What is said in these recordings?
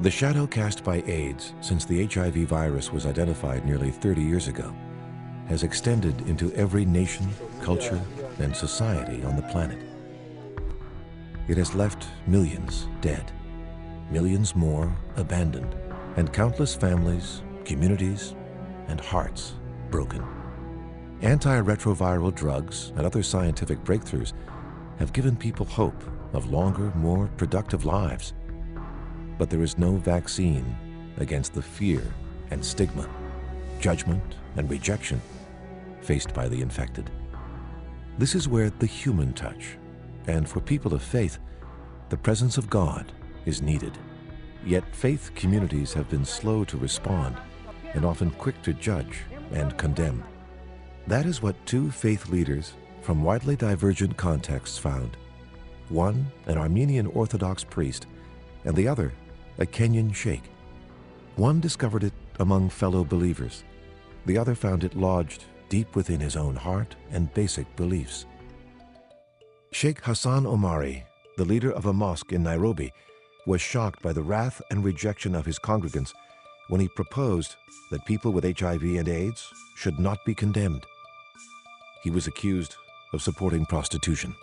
The shadow cast by AIDS since the HIV virus was identified nearly 30 years ago has extended into every nation, culture, and society on the planet. It has left millions dead, millions more abandoned, and countless families, communities, and hearts broken. Antiretroviral drugs and other scientific breakthroughs have given people hope of longer, more productive lives. But there is no vaccine against the fear and stigma, judgment and rejection faced by the infected. This is where the human touch, and for people of faith, the presence of God is needed. Yet faith communities have been slow to respond and often quick to judge and condemn. That is what two faith leaders from widely divergent contexts found. One, an Armenian Orthodox priest, and the other, a Kenyan sheikh. One discovered it among fellow believers. The other found it lodged deep within his own heart and basic beliefs. Sheikh Hassan Omari, the leader of a mosque in Nairobi, was shocked by the wrath and rejection of his congregants when he proposed that people with HIV and AIDS should not be condemned. He was accused of supporting prostitution.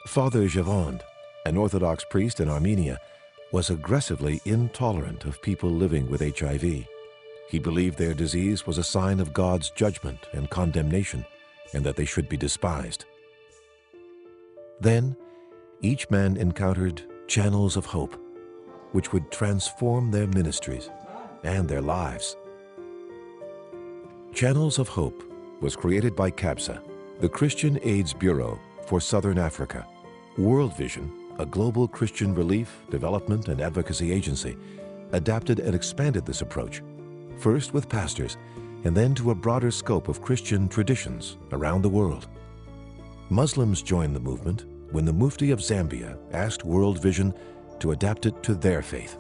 Father Javand, an Orthodox priest in Armenia, was aggressively intolerant of people living with HIV. He believed their disease was a sign of God's judgment and condemnation, and that they should be despised. Then, each man encountered channels of hope, which would transform their ministries and their lives. Channels of Hope was created by CABSA, the Christian AIDS Bureau for Southern Africa. World Vision, a global Christian relief, development, and advocacy agency, adapted and expanded this approach, first with pastors, and then to a broader scope of Christian traditions around the world. Muslims joined the movement when the Mufti of Zambia asked World Vision to adapt it to their faith.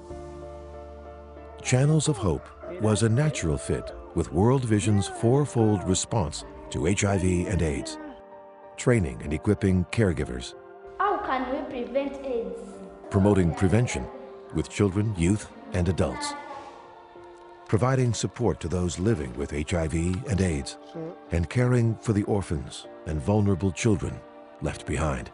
Channels of Hope was a natural fit with World Vision's fourfold response to HIV and AIDS: training and equipping caregivers, how can we prevent AIDS? Promoting prevention with children, youth, and adults, providing support to those living with HIV and AIDS, and caring for the orphans and vulnerable children left behind.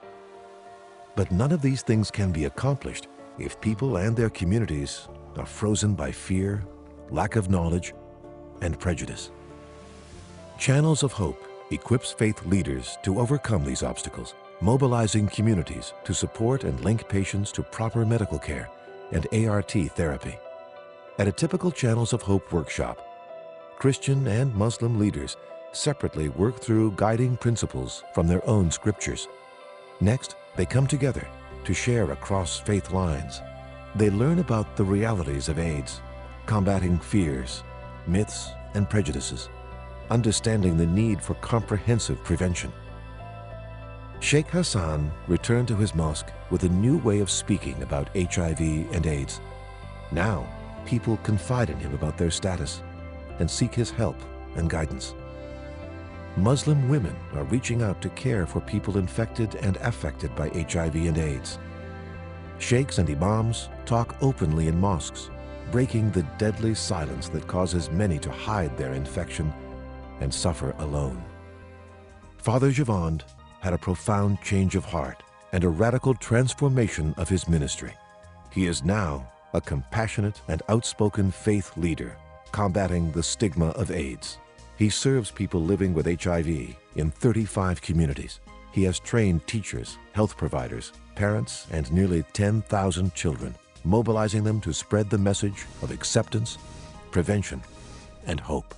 But none of these things can be accomplished if people and their communities are frozen by fear, lack of knowledge, and prejudice. Channels of Hope equips faith leaders to overcome these obstacles, mobilizing communities to support and link patients to proper medical care and ART therapy. At a typical Channels of Hope workshop, Christian and Muslim leaders separately work through guiding principles from their own scriptures. Next, they come together to share across faith lines. They learn about the realities of AIDS, combating fears, myths, and prejudices, understanding the need for comprehensive prevention. Sheikh Hassan returned to his mosque with a new way of speaking about HIV and AIDS. Now, people confide in him about their status and seek his help and guidance. Muslim women are reaching out to care for people infected and affected by HIV and AIDS. Sheikhs and imams talk openly in mosques, breaking the deadly silence that causes many to hide their infection and suffer alone. Father Javand had a profound change of heart and a radical transformation of his ministry. He is now a compassionate and outspoken faith leader, combating the stigma of AIDS. He serves people living with HIV in 35 communities. He has trained teachers, health providers, parents, and nearly 10,000 children, mobilizing them to spread the message of acceptance, prevention, and hope.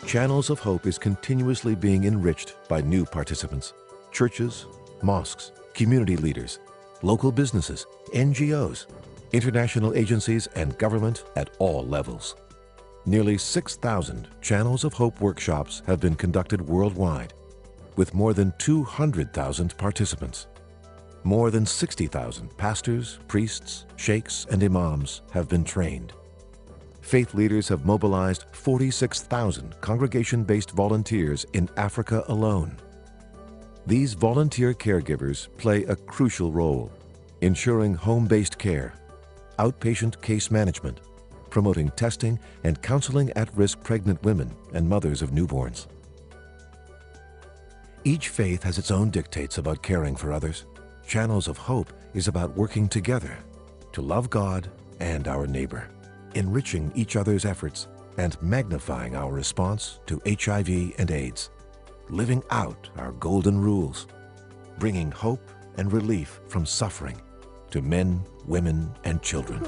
Channels of Hope is continuously being enriched by new participants: churches, mosques, community leaders, local businesses, NGOs, international agencies, and government at all levels. Nearly 6,000 Channels of Hope workshops have been conducted worldwide, with more than 200,000 participants. More than 60,000 pastors, priests, sheikhs, and imams have been trained. Faith leaders have mobilized 46,000 congregation-based volunteers in Africa alone. These volunteer caregivers play a crucial role, ensuring home-based care, outpatient case management, promoting testing and counseling at-risk pregnant women and mothers of newborns. Each faith has its own dictates about caring for others. Channels of Hope is about working together to love God and our neighbor, enriching each other's efforts and magnifying our response to HIV and AIDS, living out our golden rules, bringing hope and relief from suffering to men, women, and children.